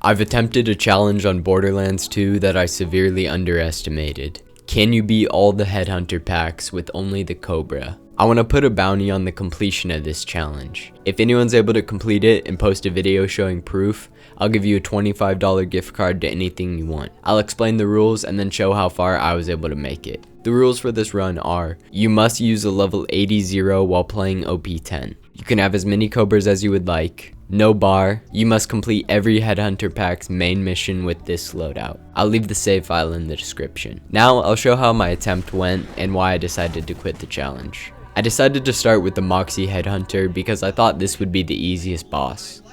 I've attempted a challenge on Borderlands 2 that I severely underestimated. Can you beat all the headhunter packs with only the Cobra? I want to put a bounty on the completion of this challenge. If anyone's able to complete it and post a video showing proof, I'll give you a $25 gift card to anything you want. I'll explain the rules and then show how far I was able to make it. The rules for this run are, you must use a level 80 0 while playing OP10. You can have as many Cobras as you would like. No bar. You must complete every Headhunter pack's main mission with this loadout. I'll leave the save file in the description. Now I'll show how my attempt went and why I decided to quit the challenge. I decided to start with the Moxxi Head Hunter because I thought this would be the easiest boss.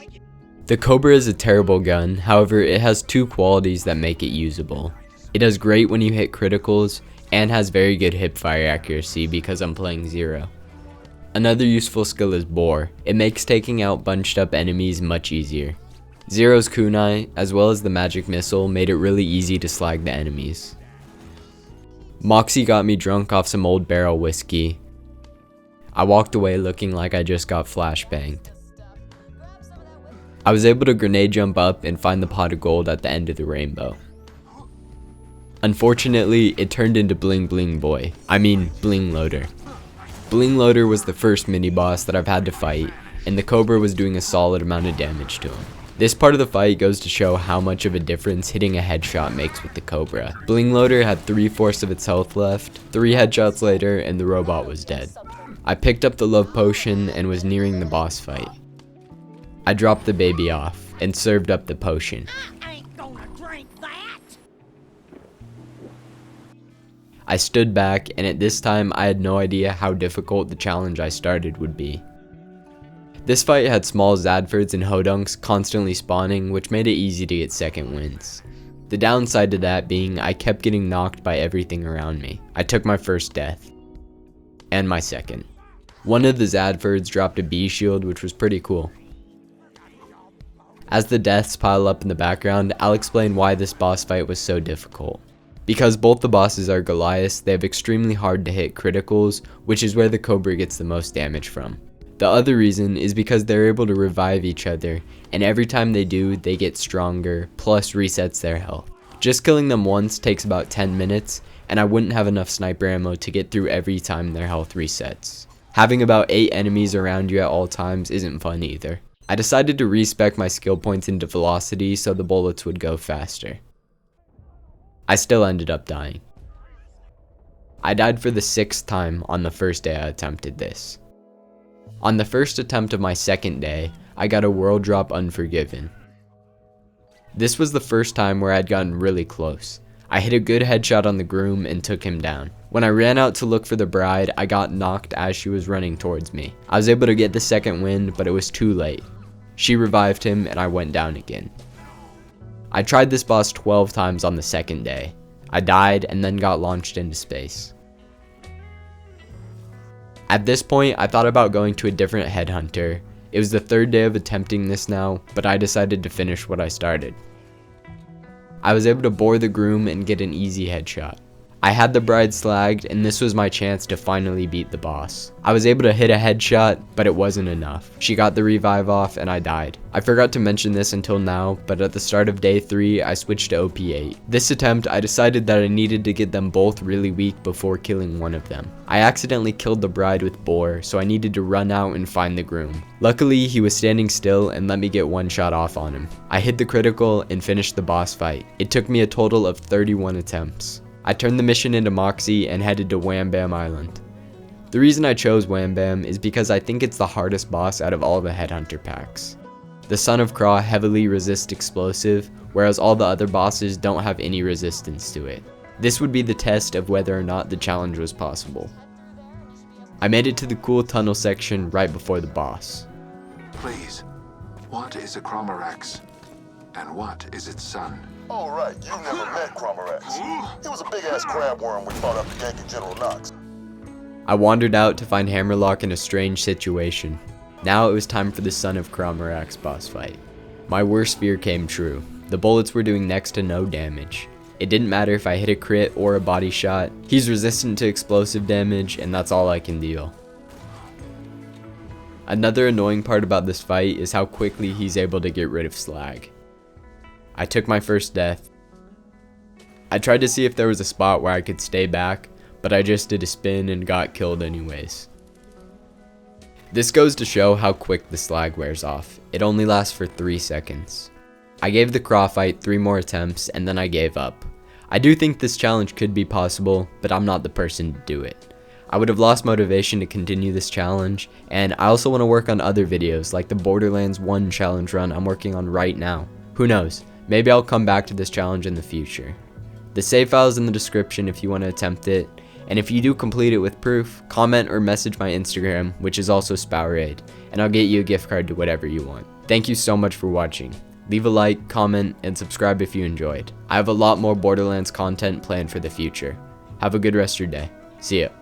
The Cobra is a terrible gun, however it has two qualities that make it usable. It does great when you hit criticals and has very good hipfire accuracy because I'm playing Zero. Another useful skill is Bore. It makes taking out bunched up enemies much easier. Zero's kunai, as well as the magic missile, made it really easy to slag the enemies. Moxxi got me drunk off some old barrel whiskey. I walked away looking like I just got flashbanged. I was able to grenade jump up and find the pot of gold at the end of the rainbow. Unfortunately, it turned into Bling Bling Boy. I mean, Bling Loader. Bling Loader was the first mini-boss that I've had to fight, and the Cobra was doing a solid amount of damage to him. This part of the fight goes to show how much of a difference hitting a headshot makes with the Cobra. Bling Loader had 3/4 of its health left, 3 headshots later, and the robot was dead. I picked up the love potion and was nearing the boss fight. I dropped the baby off and served up the potion. I stood back, and at this time I had no idea how difficult the challenge I started would be. This fight had small Zadfords and Hodunks constantly spawning, which made it easy to get second wins. The downside to that being I kept getting knocked by everything around me. I took my first death. And my second. One of the Zadfords dropped a B shield, which was pretty cool. As the deaths pile up in the background, I'll explain why this boss fight was so difficult. Because both the bosses are Goliaths, they have extremely hard to hit criticals, which is where the Cobra gets the most damage from. The other reason is because they're able to revive each other, and every time they do, they get stronger, plus resets their health. Just killing them once takes about 10 minutes, and I wouldn't have enough sniper ammo to get through every time their health resets. Having about 8 enemies around you at all times isn't fun either. I decided to respec my skill points into velocity so the bullets would go faster. I still ended up dying. I died for the 6th time on the first day I attempted this. On the first attempt of my second day, I got a world drop Unforgiven. This was the first time where I'd gotten really close. I hit a good headshot on the groom and took him down. When I ran out to look for the bride, I got knocked as she was running towards me. I was able to get the second win, but it was too late. She revived him and I went down again. I tried this boss 12 times on the second day. I died and then got launched into space. At this point, I thought about going to a different headhunter. It was the 3rd day of attempting this now, but I decided to finish what I started. I was able to bore the groom and get an easy headshot. I had the bride slagged, and this was my chance to finally beat the boss. I was able to hit a headshot, but it wasn't enough. She got the revive off and I died. I forgot to mention this until now, but at the start of day 3, I switched to OP8. This attempt, I decided that I needed to get them both really weak before killing one of them. I accidentally killed the bride with Bore, so I needed to run out and find the groom. Luckily, he was standing still and let me get one shot off on him. I hit the critical and finished the boss fight. It took me a total of 31 attempts. I turned the mission into Moxxi and headed to Wham Bam Island. The reason I chose Wham Bam is because I think it's the hardest boss out of all the Headhunter packs. The Son of Craw heavily resists explosive, whereas all the other bosses don't have any resistance to it. This would be the test of whether or not the challenge was possible. I made it to the cool tunnel section right before the boss. Please, what is a Crawmerax? And what is its son? Oh, right, you never met Crawmerax. He was a big-ass crabworm we fought up the Yankee General Knox. I wandered out to find Hammerlock in a strange situation. Now it was time for the Son of Crawmerax boss fight. My worst fear came true. The bullets were doing next to no damage. It didn't matter if I hit a crit or a body shot. He's resistant to explosive damage, and that's all I can deal. Another annoying part about this fight is how quickly he's able to get rid of slag. I took my first death. I tried to see if there was a spot where I could stay back, but I just did a spin and got killed anyways. This goes to show how quick the slag wears off. It only lasts for 3 seconds. I gave the craw fight 3 more attempts and then I gave up. I do think this challenge could be possible, but I'm not the person to do it. I would have lost motivation to continue this challenge, and I also want to work on other videos like the Borderlands 1 challenge run I'm working on right now. Who knows, maybe I'll come back to this challenge in the future. The save file is in the description if you want to attempt it, and if you do complete it with proof, comment or message my Instagram, which is also Spowerade, and I'll get you a gift card to whatever you want. Thank you so much for watching. Leave a like, comment, and subscribe if you enjoyed. I have a lot more Borderlands content planned for the future. Have a good rest of your day. See ya.